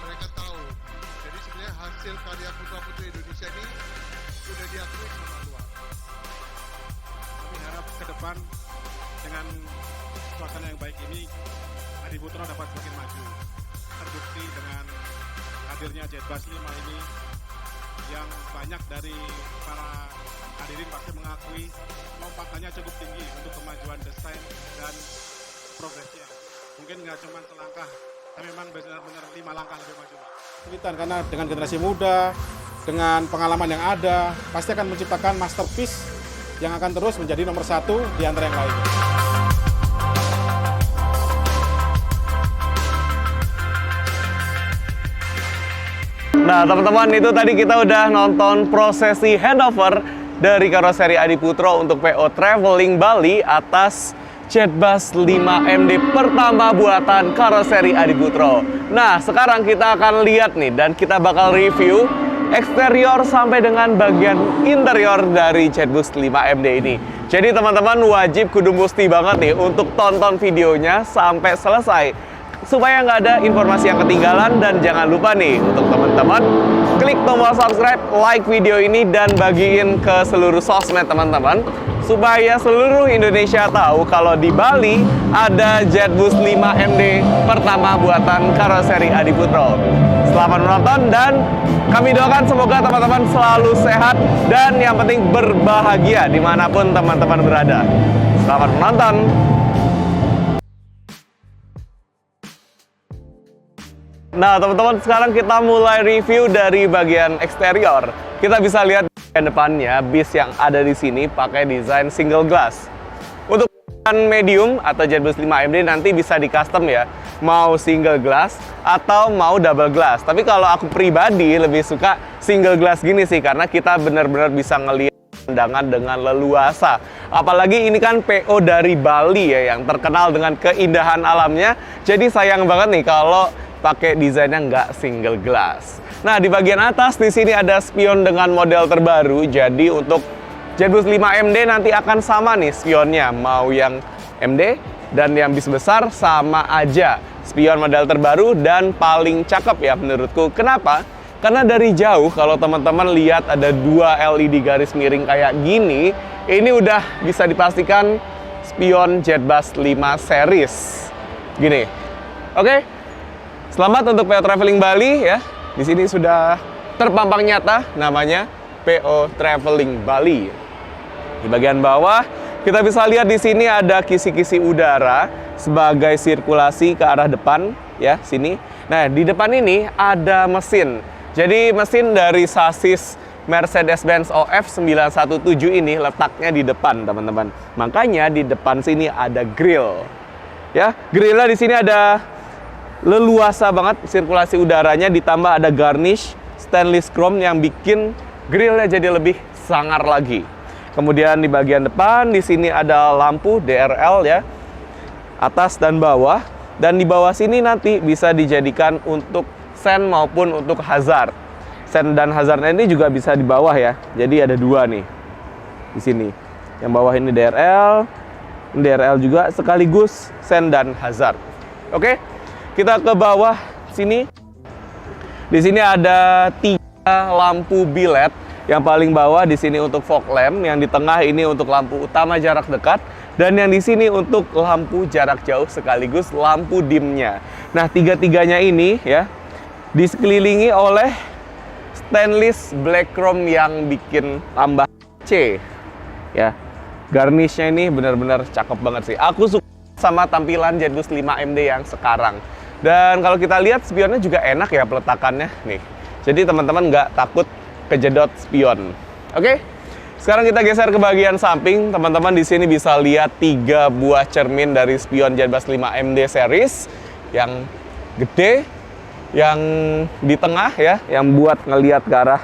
mereka tahu. Jadi sebenarnya hasil karya putra-putri Indonesia ini sudah diakui sama luar. Kami harap ke depan dengan suasana yang baik ini Adi Putra dapat semakin maju. Terbukti dengan hadirnya Jetbus 5 ini yang banyak dari para hadirin pasti mengakui lompatannya cukup tinggi untuk kemajuan desain dan progresnya. Mungkin nggak cuma selangkah, tapi memang benar-benar 5 langkah lebih maju. Karena dengan generasi muda, dengan pengalaman yang ada, pasti akan menciptakan masterpiece yang akan terus menjadi nomor 1 di antara yang lain. Nah teman-teman, itu tadi kita udah nonton prosesi handover dari karoseri Adi Putra untuk PO Traveling Bali atas Jetbus 5MD pertama buatan karoseri Adi Putra. Nah sekarang kita akan lihat nih, dan kita bakal review eksterior sampai dengan bagian interior dari Jetbus 5MD ini. Jadi teman-teman wajib kudu musti banget nih untuk tonton videonya sampai selesai, supaya nggak ada informasi yang ketinggalan. Dan jangan lupa nih untuk teman-teman klik tombol subscribe, like video ini, dan bagiin ke seluruh sosmed teman-teman, supaya seluruh Indonesia tahu kalau di Bali ada Jetbus 5MD pertama buatan karoseri Adi Putra. Selamat menonton, dan kami doakan semoga teman-teman selalu sehat dan yang penting berbahagia dimanapun teman-teman berada. Selamat menonton. Nah teman-teman, sekarang kita mulai review dari bagian eksterior. Kita bisa lihat bagian depannya, bis yang ada di sini pakai desain single glass. Untuk medium atau Jetbus 5MD nanti bisa di custom ya, mau single glass atau mau double glass. Tapi kalau aku pribadi lebih suka single glass gini sih, karena kita benar-benar bisa ngelihat pandangan dengan leluasa. Apalagi ini kan PO dari Bali ya, yang terkenal dengan keindahan alamnya. Jadi sayang banget nih kalau pakai desainnya nggak single glass. Nah di bagian atas di sini ada spion dengan model terbaru. Jadi untuk Jetbus 5MD nanti akan sama nih spionnya, mau yang MD dan yang bis besar sama aja. Spion model terbaru dan paling cakep ya menurutku. Kenapa? Karena dari jauh kalau teman-teman lihat ada 2 LED garis miring kayak gini, ini udah bisa dipastikan spion Jetbus 5 series. Gini. Oke. Selamat untuk PO Traveling Bali ya. Di sini sudah terpampang nyata namanya PO Traveling Bali. Di bagian bawah kita bisa lihat di sini ada kisi-kisi udara sebagai sirkulasi ke arah depan ya, sini. Nah, di depan ini ada mesin. Jadi mesin dari sasis Mercedes-Benz OF 917 ini letaknya di depan, teman-teman. Makanya di depan sini ada grill. Ya, grillnya di sini ada leluasa banget sirkulasi udaranya, ditambah ada garnish stainless chrome yang bikin grillnya jadi lebih sangar lagi. Kemudian di bagian depan di sini ada lampu DRL ya, atas dan bawah, dan di bawah sini nanti bisa dijadikan untuk sen maupun untuk hazard. Sen dan hazardnya ini juga bisa di bawah ya. Jadi ada 2 nih di sini. Yang bawah ini DRL juga sekaligus sen dan hazard. Oke. Kita ke bawah sini. Di sini ada 3 lampu bilet. Yang paling bawah di sini untuk fog lamp, yang di tengah ini untuk lampu utama jarak dekat, dan yang di sini untuk lampu jarak jauh sekaligus lampu dimnya. Nah, 3-tiganya ini ya disekelilingi oleh stainless black chrome yang bikin tambah C. Ya. Garnishnya ini benar-benar cakep banget sih. Aku suka sama tampilan Jetbus 5MD yang sekarang. Dan kalau kita lihat spionnya juga enak ya peletakannya nih. Jadi teman-teman nggak takut kejedot spion. Oke, sekarang kita geser ke bagian samping. Teman-teman di sini bisa lihat 3 buah cermin dari spion Jetbus 5MD series yang gede, yang di tengah ya, yang buat ngelihat ke arah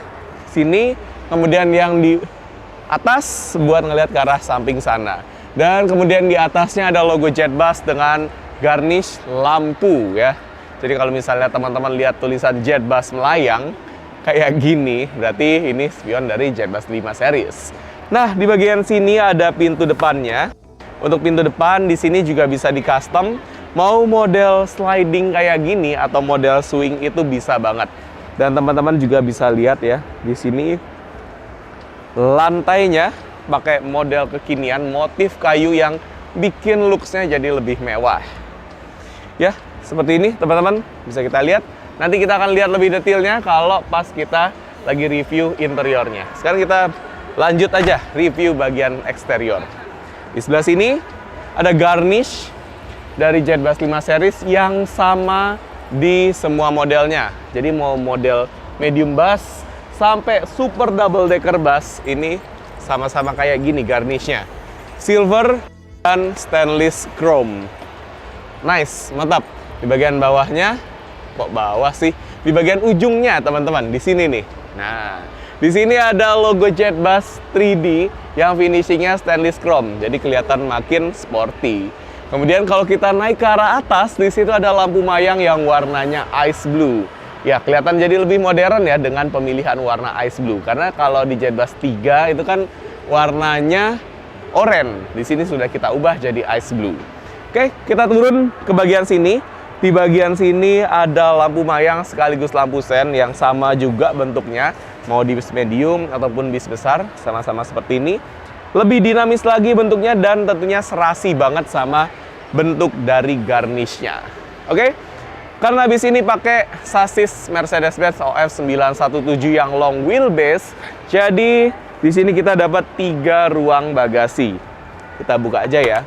sini. Kemudian yang di atas buat ngelihat ke arah samping sana. Dan kemudian di atasnya ada logo Jetbus dengan garnish lampu ya. Jadi kalau misalnya teman-teman lihat tulisan Jetbus melayang kayak gini, berarti ini spion dari Jetbus 5 series. Nah, di bagian sini ada pintu depannya. Untuk pintu depan di sini juga bisa di custom Mau model sliding kayak gini atau model swing itu bisa banget. Dan teman-teman juga bisa lihat ya, di sini lantainya pakai model kekinian, motif kayu yang bikin looks-nya jadi lebih mewah. Ya, seperti ini teman-teman, bisa kita lihat. Nanti kita akan lihat lebih detailnya kalau pas kita lagi review interiornya. Sekarang kita lanjut aja review bagian eksterior. Di sebelah sini ada garnish dari Jet Bass 5 series yang sama di semua modelnya. Jadi mau model medium bass sampai super double decker bass ini sama-sama kayak gini garnishnya. Silver dan stainless chrome. Nice, mantap. Di bagian bawahnya, kok bawah sih? Di bagian ujungnya teman-teman, di sini nih. Nah, di sini ada logo Jet Bass 3D yang finishingnya stainless chrome, jadi kelihatan makin sporty. Kemudian kalau kita naik ke arah atas, di situ ada lampu mayang yang warnanya ice blue. Ya, kelihatan jadi lebih modern ya dengan pemilihan warna ice blue. Karena kalau di Jet Bass 3 itu kan warnanya oranye. Di sini sudah kita ubah jadi ice blue. Oke, kita turun ke bagian sini. Di bagian sini ada lampu mayang sekaligus lampu sen yang sama juga bentuknya. Mau di bis medium ataupun bis besar, sama-sama seperti ini. Lebih dinamis lagi bentuknya dan tentunya serasi banget sama bentuk dari garnishnya. Oke, karena bis ini pakai sasis Mercedes-Benz OF 917 yang long wheelbase, jadi di sini kita dapat 3 ruang bagasi. Kita buka aja ya.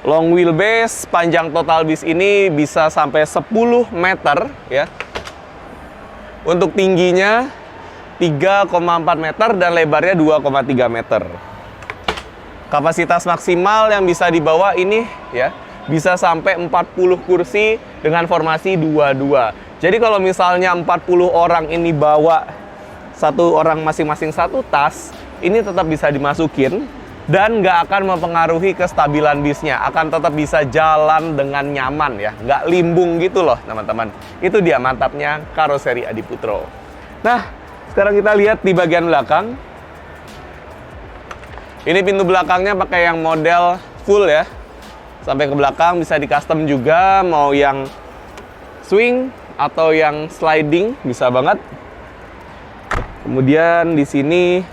Long wheelbase, panjang total bis ini bisa sampai 10 meter ya. Untuk tingginya 3,4 meter dan lebarnya 2,3 meter. Kapasitas maksimal yang bisa dibawa ini ya, bisa sampai 40 kursi dengan formasi 2-2. Jadi kalau misalnya 40 orang ini bawa satu orang masing-masing satu tas, ini tetap bisa dimasukin dan nggak akan mempengaruhi kestabilan bisnya, akan tetap bisa jalan dengan nyaman ya, nggak limbung gitu loh teman-teman. Itu dia mantapnya karoseri Adiputro. Nah, sekarang kita lihat di bagian belakang. Ini pintu belakangnya pakai yang model full ya, sampai ke belakang bisa di custom juga, mau yang swing atau yang sliding bisa banget. Kemudian di sini,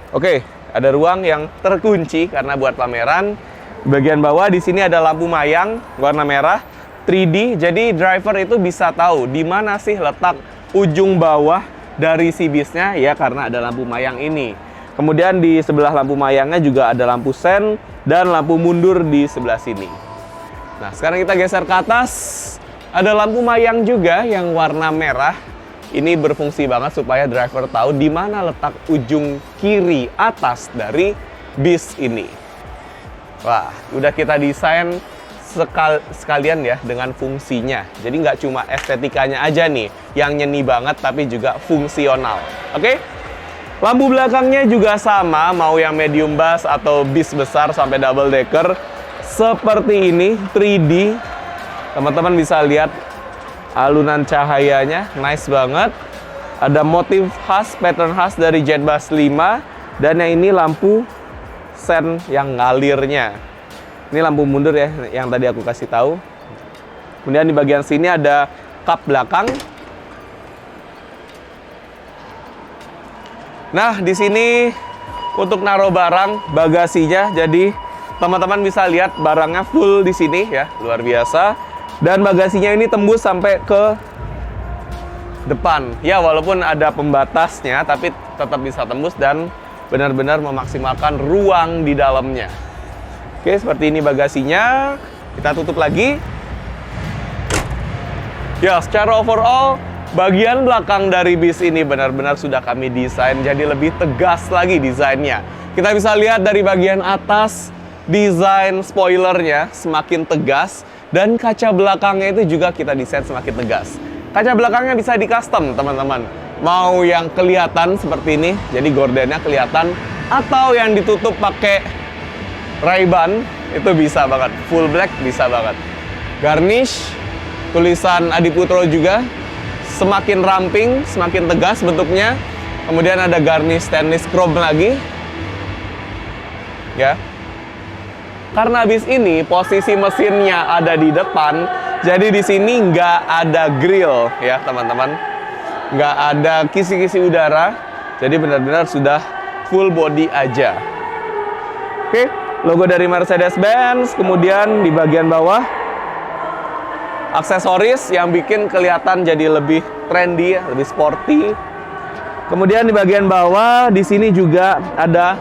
oke, ada ruang yang terkunci karena buat pameran. Bagian bawah di sini ada lampu mayang warna merah 3D. Jadi driver itu bisa tahu di mana sih letak ujung bawah dari si bisnya ya, karena ada lampu mayang ini. Kemudian di sebelah lampu mayangnya juga ada lampu sen dan lampu mundur di sebelah sini. Nah, sekarang kita geser ke atas. Ada lampu mayang juga yang warna merah. Ini berfungsi banget supaya driver tahu di mana letak ujung kiri atas dari bis ini. Wah, udah kita desain sekalian ya dengan fungsinya. Jadi nggak cuma estetikanya aja nih yang nyeni banget, tapi juga fungsional. Oke? Lampu belakangnya juga sama, mau yang medium bass atau bis besar sampai double decker. Seperti ini, 3D. Teman-teman bisa lihat alunan cahayanya, nice banget. Ada motif khas, pattern khas dari Jet Bass 5. Dan yang ini lampu sen yang ngalirnya. Ini lampu mundur ya, yang tadi aku kasih tahu. Kemudian di bagian sini ada kap belakang. Nah, di sini untuk naruh barang, bagasinya. Jadi teman-teman bisa lihat barangnya full di sini ya, luar biasa. Dan bagasinya ini tembus sampai ke depan. Ya, walaupun ada pembatasnya, tapi tetap bisa tembus dan benar-benar memaksimalkan ruang di dalamnya. Oke, seperti ini bagasinya. Kita tutup lagi. Ya, secara overall, bagian belakang dari bis ini benar-benar sudah kami desain jadi lebih tegas lagi desainnya. Kita bisa lihat dari bagian atas, desain spoilernya semakin tegas. Dan kaca belakangnya itu juga kita desain semakin tegas. Kaca belakangnya bisa di custom teman-teman. Mau yang kelihatan seperti ini, jadi gordennya kelihatan. Atau yang ditutup pakai Ray-Ban, itu bisa banget. Full black bisa banget. Garnish, tulisan Adiputro juga. Semakin ramping, semakin tegas bentuknya. Kemudian ada garnish stainless chrome lagi. Ya. karena bis ini posisi mesinnya ada di depan, jadi di sini nggak ada grill ya teman-teman, nggak ada kisi-kisi udara, jadi benar-benar sudah full body aja. Oke, logo dari Mercedes-Benz, kemudian di bagian bawah aksesoris yang bikin kelihatan jadi lebih trendy, lebih sporty. Kemudian di bagian bawah di sini juga ada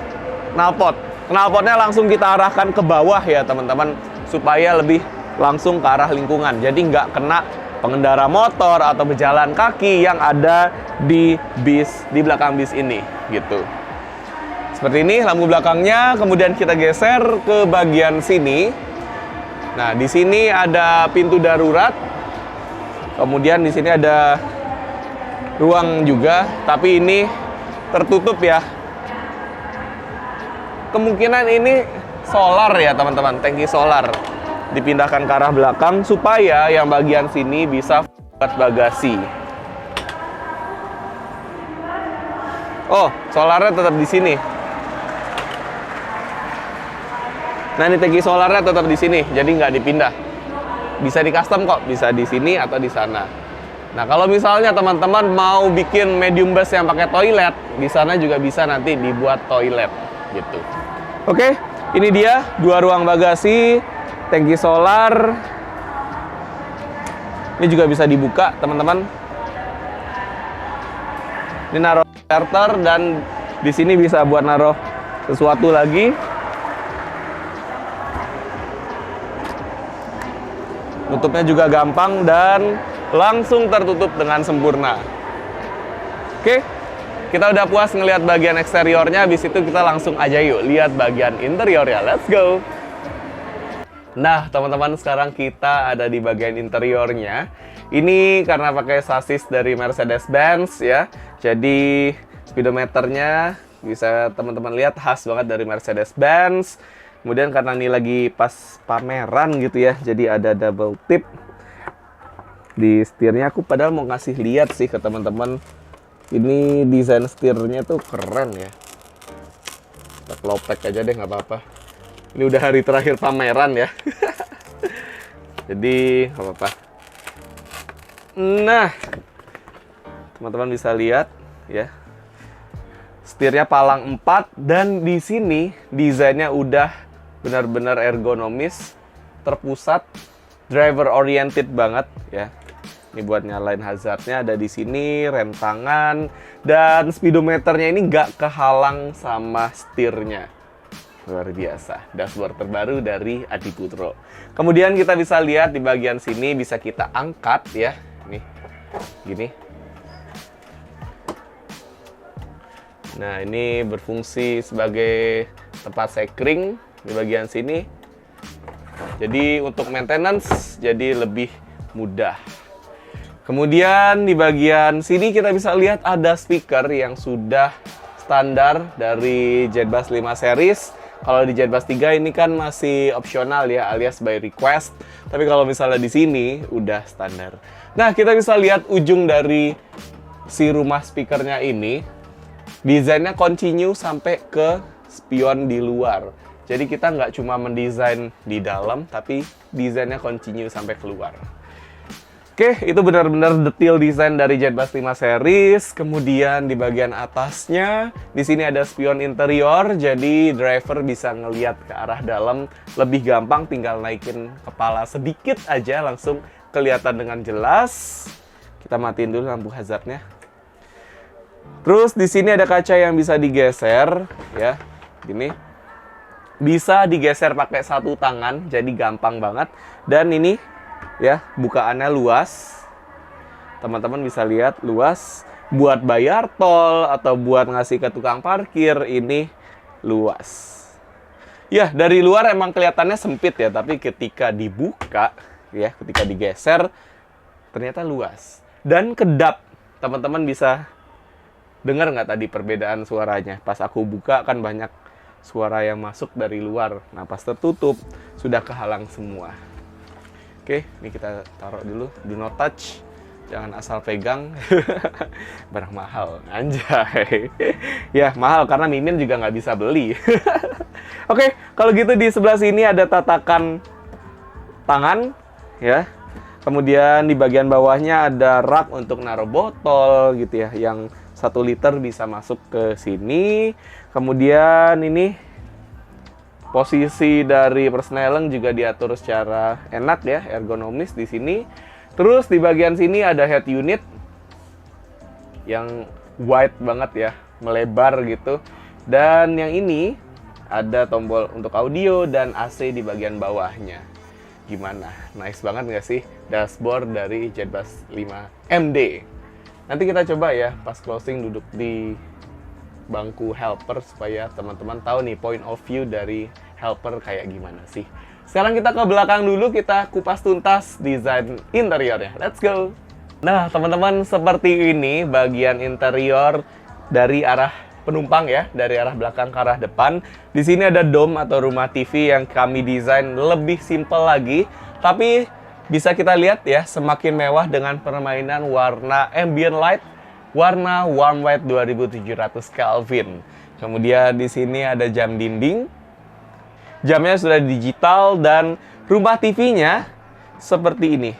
knalpot. Knalpotnya langsung kita arahkan ke bawah ya teman-teman, supaya lebih langsung ke arah lingkungan. Jadi nggak kena pengendara motor atau pejalan kaki yang ada di bis, di belakang bis ini gitu. Seperti ini lampu belakangnya. Kemudian kita geser ke bagian sini. Nah, di sini ada pintu darurat. Kemudian di sini ada ruang juga, tapi ini tertutup ya. Kemungkinan ini solar ya teman-teman, tangki solar. Dipindahkan ke arah belakang supaya yang bagian sini bisa buat bagasi. Oh, solarnya tetap di sini. Nah, ini tangki solarnya tetap di sini, jadi nggak dipindah. Bisa di custom kok, bisa di sini atau di sana. Nah, kalau misalnya teman-teman mau bikin medium bus yang pakai toilet, di sana juga bisa nanti dibuat toilet gitu. Oke, ini dia 2 ruang bagasi, tangki solar. Ini juga bisa dibuka, teman-teman. Ini naruh starter dan di sini bisa buat naruh sesuatu lagi. Nutupnya juga gampang dan langsung tertutup dengan sempurna. Oke, kita udah puas ngelihat bagian eksteriornya, habis itu kita langsung aja yuk lihat bagian interiornya. Let's go! Nah, teman-teman, sekarang kita ada di bagian interiornya. Ini karena pakai sasis dari Mercedes-Benz ya. Jadi speedometernya bisa teman-teman lihat khas banget dari Mercedes-Benz. Kemudian karena ini lagi pas pameran gitu ya, jadi ada double tip di setirnya. Aku padahal mau ngasih lihat sih ke teman-teman. Ini desain setirnya tuh keren ya. Kita kelopek aja deh, nggak apa-apa. Ini udah hari terakhir pameran ya. Jadi nggak apa-apa. Nah, teman-teman bisa lihat ya. Setirnya palang 4 dan di sini desainnya udah benar-benar ergonomis, terpusat, driver oriented banget ya. Ini buat nyalain hazardnya ada di sini, rem tangan, dan speedometernya ini nggak kehalang sama setirnya. Luar biasa, dashboard terbaru dari Adiputro. Kemudian kita bisa lihat di bagian sini bisa kita angkat ya, nih, gini. Nah, ini berfungsi sebagai tempat sekring di bagian sini. Jadi untuk maintenance jadi lebih mudah. Kemudian di bagian sini kita bisa lihat ada speaker yang sudah standar dari Jetbus 5 series. Kalau di Jetbus 3 ini kan masih opsional ya, alias by request. Tapi kalau misalnya di sini udah standar. Nah, kita bisa lihat ujung dari si rumah speakernya ini. Desainnya continue sampai ke spion di luar. Jadi kita nggak cuma mendesain di dalam, tapi desainnya continue sampai keluar. Oke, itu benar-benar detail desain dari Jetbus 5 series. Kemudian di bagian atasnya, di sini ada spion interior, jadi driver bisa ngelihat ke arah dalam lebih gampang, tinggal naikin kepala sedikit aja langsung kelihatan dengan jelas. Kita matiin dulu lampu hazardnya. Terus di sini ada kaca yang bisa digeser, ya, gini. Bisa digeser pakai satu tangan, jadi gampang banget. Dan ini, ya, bukaannya luas. Teman-teman bisa lihat luas. Buat bayar tol atau buat ngasih ke tukang parkir, ini luas. Ya, dari luar emang kelihatannya sempit ya, tapi ketika dibuka, ya, ketika digeser, ternyata luas. Dan kedap, teman-teman bisa dengar nggak tadi perbedaan suaranya? Pas aku buka kan banyak suara yang masuk dari luar. Nah, pas tertutup sudah kehalang semua. Oke, ini kita taruh dulu, do not touch. Jangan asal pegang. Barang mahal, anjay. Ya, mahal karena Mimin juga nggak bisa beli. Oke, kalau gitu di sebelah sini ada tatakan tangan ya. Kemudian di bagian bawahnya ada rak untuk naruh botol gitu ya, yang 1 liter bisa masuk ke sini. Kemudian ini posisi dari persneling juga diatur secara enak ya, ergonomis di sini. Terus di bagian sini ada head unit yang wide banget ya, melebar gitu. Dan yang ini ada tombol untuk audio dan AC di bagian bawahnya. Gimana? Nice banget nggak sih dashboard dari Jetbus 5 MD? Nanti kita coba ya pas closing duduk di bangku helper supaya teman-teman tahu nih point of view dari helper kayak gimana sih. Sekarang kita ke belakang dulu, kita kupas tuntas desain interiornya. Let's go! Nah, teman-teman, seperti ini bagian interior dari arah penumpang ya, dari arah belakang ke arah depan. Di sini ada dome atau rumah TV yang kami desain lebih simple lagi, tapi bisa kita lihat ya, semakin mewah dengan permainan warna ambient light, warna warm white 2700 Kelvin. Kemudian di sini ada jam dinding. Jamnya sudah digital dan rumah TV-nya seperti ini.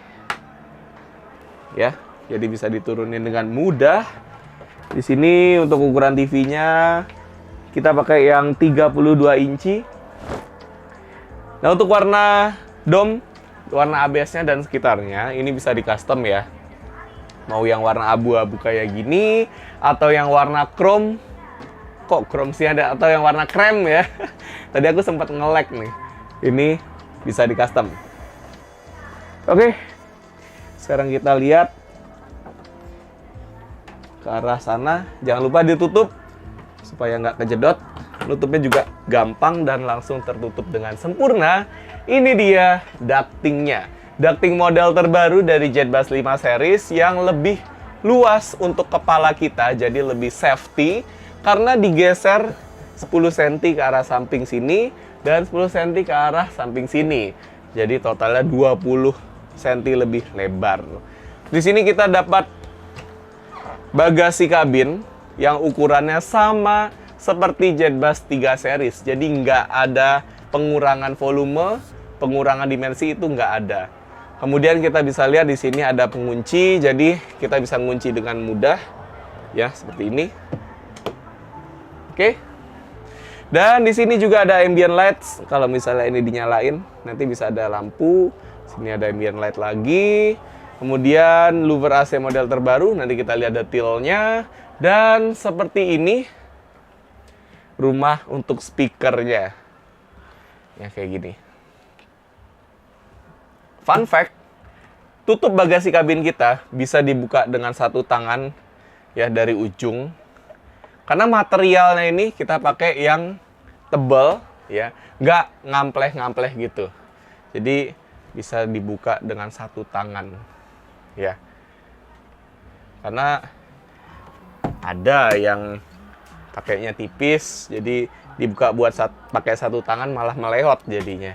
Ya, jadi bisa diturunin dengan mudah. Di sini untuk ukuran TV-nya kita pakai yang 32 inci. Nah, untuk warna dome, warna ABS-nya dan sekitarnya ini bisa di custom ya. Mau yang warna abu-abu kayak gini atau yang warna chrome. Kok chrome sih ada, atau yang warna krem ya. Tadi aku sempat nge-lag nih. Ini bisa di custom. Oke. Sekarang kita lihat ke arah sana, jangan lupa ditutup supaya nggak kejedot. Nutupnya juga gampang dan langsung tertutup dengan sempurna. Ini dia ductingnya. Ducting model terbaru dari Jetbus 5 series yang lebih luas untuk kepala kita, jadi lebih safety karena digeser 10 cm ke arah samping sini dan 10 cm ke arah samping sini. Jadi totalnya 20 cm lebih lebar. Di sini kita dapat bagasi kabin yang ukurannya sama seperti Jetbus 3 series. Jadi nggak ada pengurangan volume, pengurangan dimensi itu nggak ada. Kemudian kita bisa lihat di sini ada pengunci, jadi kita bisa mengunci dengan mudah, ya seperti ini. Oke. Dan di sini juga ada ambient lights. Kalau misalnya ini dinyalain, nanti bisa ada lampu. Sini ada ambient light lagi. Kemudian louver AC model terbaru, nanti kita lihat detailnya. Dan seperti ini rumah untuk speakernya. Ya kayak gini. Fun fact, tutup bagasi kabin kita bisa dibuka dengan 1 tangan ya dari ujung. Karena materialnya ini kita pakai yang tebal ya, nggak ngampleh-ngampleh gitu. Jadi bisa dibuka dengan 1 tangan ya. Karena ada yang pakainya tipis, jadi dibuka buat pakai 1 tangan malah melewat jadinya.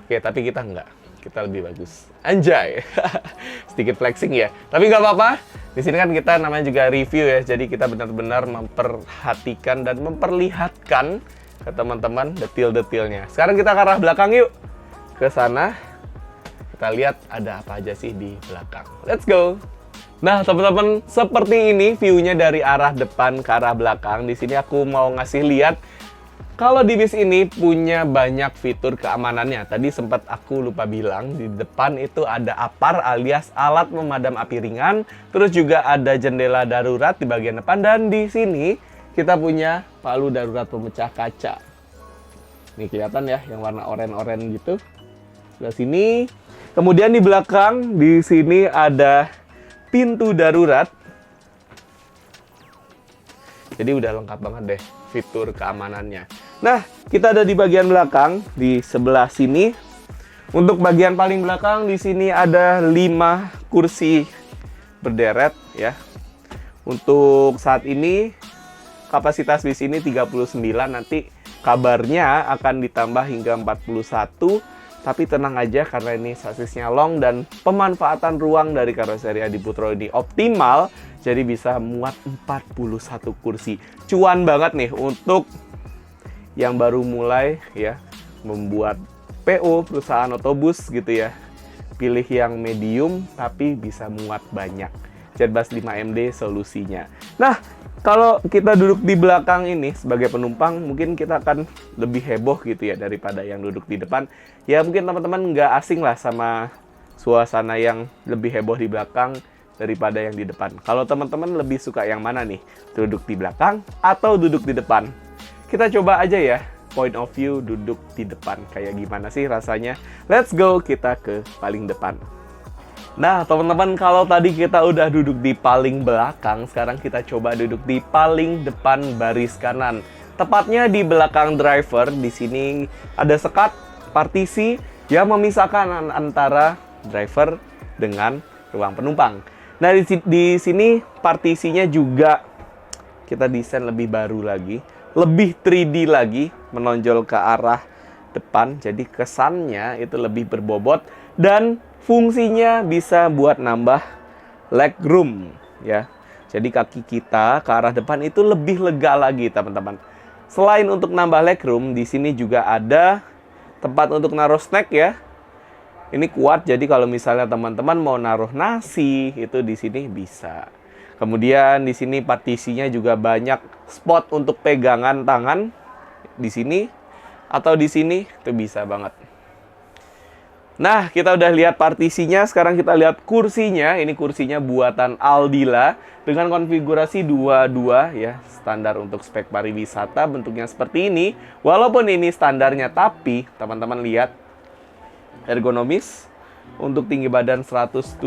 Oke, tapi kita nggak. Kita lebih bagus. Anjay. Sedikit flexing ya. Tapi nggak apa-apa. Di sini kan kita namanya juga review ya. Jadi kita benar-benar memperhatikan dan memperlihatkan ke teman-teman detail-detailnya. Sekarang kita ke arah belakang yuk. Ke sana. Kita lihat ada apa aja sih di belakang. Let's go. Nah, teman-teman, seperti ini view-nya dari arah depan ke arah belakang. Di sini aku mau ngasih lihat kalau di bis ini punya banyak fitur keamanannya. Tadi sempat aku lupa bilang, di depan itu ada APAR alias alat memadam api ringan. Terus juga ada jendela darurat di bagian depan. Dan di sini kita punya palu darurat pemecah kaca. Ini kelihatan ya, yang warna oranye-oranye gitu. Sebelah sini. Kemudian di belakang, di sini ada pintu darurat. Jadi udah lengkap banget deh fitur keamanannya. Nah, kita ada di bagian belakang, di sebelah sini. Untuk bagian paling belakang, di sini ada 5 kursi berderet ya. Untuk saat ini, kapasitas bis ini 39, nanti kabarnya akan ditambah hingga 41. Tapi tenang aja karena ini sasisnya long dan pemanfaatan ruang dari karoseri Adiputro ini optimal. Jadi bisa muat 41 kursi. Cuan banget nih untuk yang baru mulai ya membuat PO perusahaan otobus gitu ya, pilih yang medium tapi bisa muat banyak. JetBus 5MD solusinya. Nah, kalau kita duduk di belakang ini sebagai penumpang, mungkin kita akan lebih heboh gitu ya daripada yang duduk di depan. Ya mungkin teman-teman nggak asing lah sama suasana yang lebih heboh di belakang daripada yang di depan. Kalau teman-teman lebih suka yang mana nih? Duduk di belakang atau duduk di depan? Kita coba aja ya, point of view duduk di depan. Kayak gimana sih rasanya? Let's go, kita ke paling depan. Nah, teman-teman, kalau tadi kita udah duduk di paling belakang, sekarang kita coba duduk di paling depan baris kanan. Tepatnya di belakang driver. Di sini ada sekat partisi yang memisahkan antara driver dengan ruang penumpang. Nah, di sini partisinya juga kita desain lebih baru lagi, lebih 3D lagi, menonjol ke arah depan. Jadi kesannya itu lebih berbobot dan fungsinya bisa buat nambah leg room ya. Jadi kaki kita ke arah depan itu lebih lega lagi, teman-teman. Selain untuk nambah leg room, di sini juga ada tempat untuk naruh snack ya. Ini kuat, jadi kalau misalnya teman-teman mau naruh nasi, itu di sini bisa. Kemudian di sini partisinya juga banyak spot untuk pegangan tangan di sini atau di sini, itu bisa banget. Nah, kita udah lihat partisinya, sekarang kita lihat kursinya. Ini kursinya buatan Aldila dengan konfigurasi 22 ya, standar untuk spek pariwisata, bentuknya seperti ini. Walaupun ini standarnya, tapi teman-teman lihat ergonomis. Untuk tinggi badan 175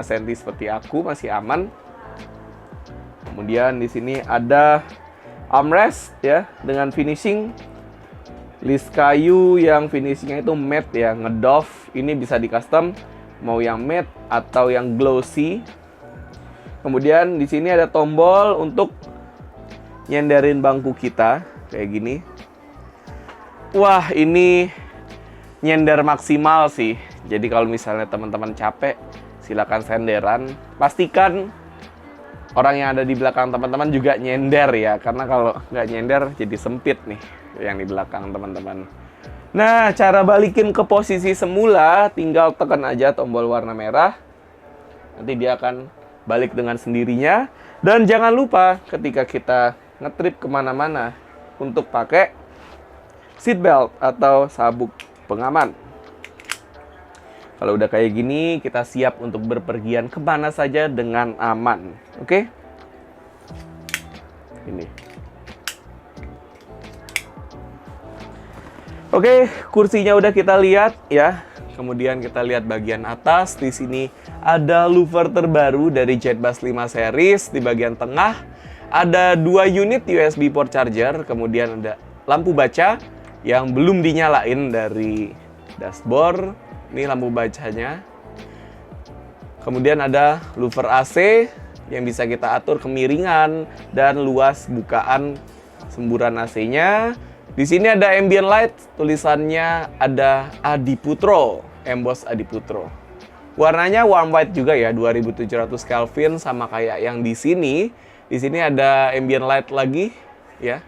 cm seperti aku masih aman. Kemudian di sini ada armrest ya dengan finishing list kayu yang finishingnya itu matte ya, ngedoff. Ini bisa di custom mau yang matte atau yang glossy. Kemudian di sini ada tombol untuk nyenderin bangku kita kayak gini. Wah, ini nyender maksimal sih. Jadi kalau misalnya teman-teman capek, silakan senderan. Pastikan orang yang ada di belakang teman-teman juga nyender ya, karena kalau nggak nyender jadi sempit nih yang di belakang teman-teman. Nah, cara balikin ke posisi semula, tinggal tekan aja tombol warna merah. Nanti dia akan balik dengan sendirinya. Dan jangan lupa ketika kita ngetrip kemana-mana untuk pakai seatbelt atau sabuk pengaman. Kalau udah kayak gini, kita siap untuk berpergian kemana saja dengan aman. Oke? Ini. Oke, kursinya udah kita lihat ya. Kemudian kita lihat bagian atas. Di sini ada louver terbaru dari JetBus 5 series. Di bagian tengah ada 2 unit USB port charger. Kemudian ada lampu baca yang belum dinyalain dari dashboard. Ini lampu bacanya. Kemudian ada louver AC yang bisa kita atur kemiringan dan luas bukaan semburan AC-nya. Di sini ada ambient light, tulisannya ada Adiputro, emboss Adiputro. Warnanya warm white juga ya, 2700 Kelvin sama kayak yang di sini. Di sini ada ambient light lagi ya.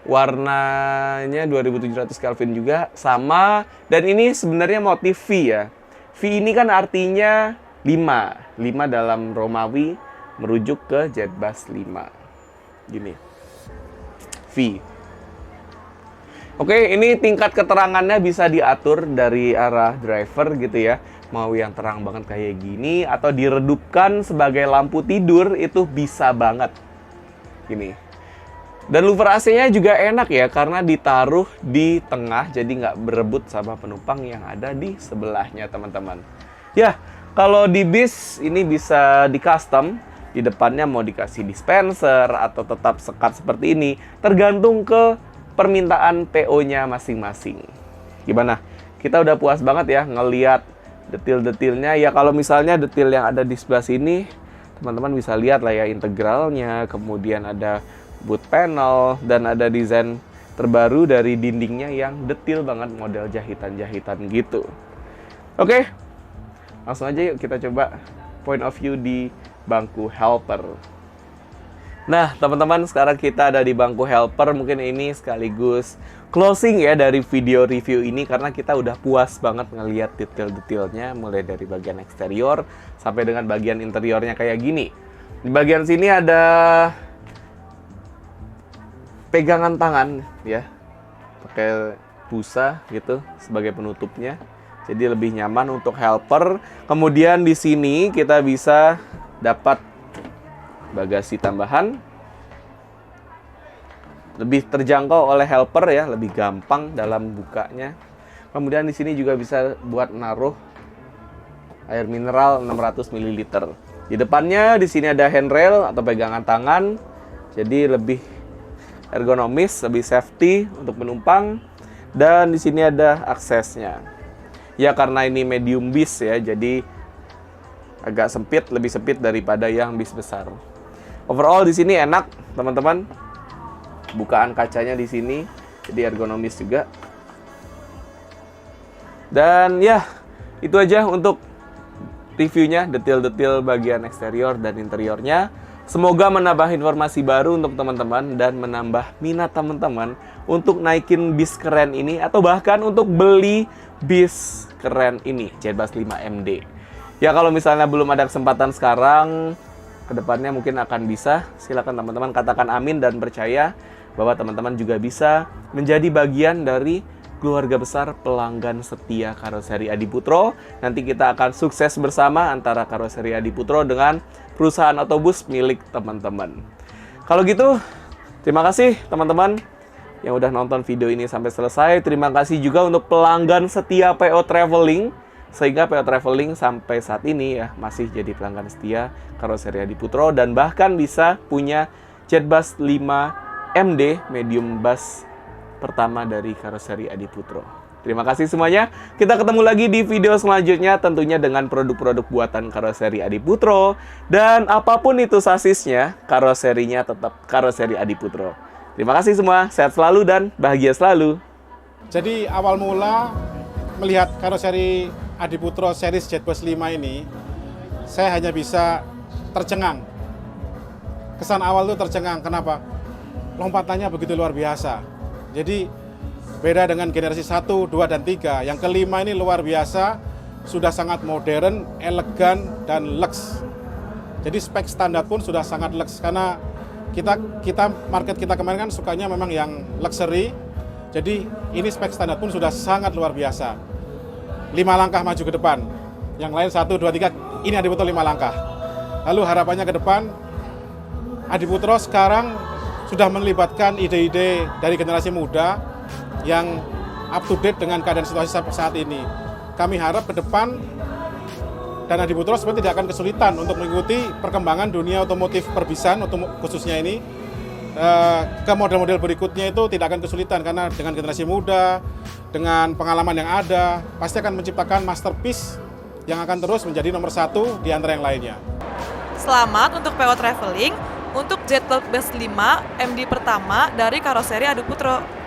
Warnanya 2700 Kelvin juga sama, dan ini sebenarnya motif V ya. V ini kan artinya 5 dalam Romawi merujuk ke JetBus 5. Gini. V. Oke, ini tingkat keterangannya bisa diatur dari arah driver gitu ya. Mau yang terang banget kayak gini atau diredupkan sebagai lampu tidur, itu bisa banget. Gini. Dan louver AC-nya juga enak ya, karena ditaruh di tengah, jadi nggak berebut sama penumpang yang ada di sebelahnya, teman-teman. Ya, kalau di bis ini bisa di custom. Di depannya mau dikasih dispenser atau tetap sekat seperti ini, tergantung ke permintaan PO-nya masing-masing. Gimana? Kita udah puas banget ya ngelihat detil-detilnya. Ya kalau misalnya detil yang ada di sebelah sini, teman-teman bisa lihat lah ya integralnya, kemudian ada boot panel, dan ada desain terbaru dari dindingnya yang detil banget, model jahitan-jahitan gitu. Oke, langsung aja yuk kita coba point of view di bangku helper. Nah, teman-teman, sekarang kita ada di bangku helper. Mungkin ini sekaligus closing ya dari video review ini, karena kita udah puas banget ngelihat detail-detailnya, mulai dari bagian eksterior sampai dengan bagian interiornya kayak gini. Di bagian sini ada pegangan tangan ya, pakai busa gitu sebagai penutupnya. Jadi lebih nyaman untuk helper. Kemudian di sini kita bisa dapat bagasi tambahan, lebih terjangkau oleh helper ya, lebih gampang dalam bukanya. Kemudian di sini juga bisa buat naruh air mineral 600 ml. Di depannya di sini ada handrail atau pegangan tangan, jadi lebih ergonomis, lebih safety untuk penumpang. Dan di sini ada aksesnya. Ya karena ini medium bis ya, jadi agak sempit, lebih sempit daripada yang bis besar. Overall di sini enak, teman-teman. Bukaan kacanya di sini, jadi ergonomis juga. Dan ya, itu aja untuk reviewnya, detail-detail bagian eksterior dan interiornya. Semoga menambah informasi baru untuk teman-teman dan menambah minat teman-teman untuk naikin bis keren ini atau bahkan untuk beli bis keren ini, Jetbus 5 MD. Ya kalau misalnya belum ada kesempatan sekarang, kedepannya mungkin akan bisa. Silakan teman-teman katakan amin dan percaya bahwa teman-teman juga bisa menjadi bagian dari keluarga besar pelanggan setia Karoseri Adiputro. Nanti kita akan sukses bersama antara Karoseri Adiputro dengan perusahaan otobus milik teman-teman. Kalau gitu, terima kasih teman-teman yang udah nonton video ini sampai selesai. Terima kasih juga untuk pelanggan setia PO Traveling, sehingga PO Traveling sampai saat ini ya masih jadi pelanggan setia Karoseri Adiputro dan bahkan bisa punya Jetbus 5 MD medium bus pertama dari Karoseri Adiputro. Terima kasih semuanya. Kita ketemu lagi di video selanjutnya, tentunya dengan produk-produk buatan Karoseri Adiputro. Dan apapun itu sasisnya, karoserinya tetap Karoseri Adiputro. Terima kasih semua, sehat selalu dan bahagia selalu. Jadi awal mula melihat Karoseri Adiputro series Jetbus 5 ini, saya hanya bisa tercengang. Kesan awal itu tercengang, kenapa? Lompatannya begitu luar biasa. Jadi beda dengan generasi 1, 2, dan 3. Yang kelima ini luar biasa, sudah sangat modern, elegan, dan lux. Jadi spek standar pun sudah sangat lux, karena market kita kemarin kan sukanya memang yang luxury. Jadi ini spek standar pun sudah sangat luar biasa. 5 langkah maju ke depan. Yang lain 1, 2, 3, ini Adiputro 5 langkah. Lalu harapannya ke depan, Adiputro sekarang sudah melibatkan ide-ide dari generasi muda yang up to date dengan keadaan situasi saat ini. Kami harap ke depan dan Adiputro sebenarnya tidak akan kesulitan untuk mengikuti perkembangan dunia otomotif perbisan, khususnya ini. Ke model-model berikutnya itu tidak akan kesulitan, karena dengan generasi muda, dengan pengalaman yang ada, pasti akan menciptakan masterpiece yang akan terus menjadi nomor 1 di antara yang lainnya. Selamat untuk PO Traveling untuk Jetbus 5 MD pertama dari Karoseri Adiputro.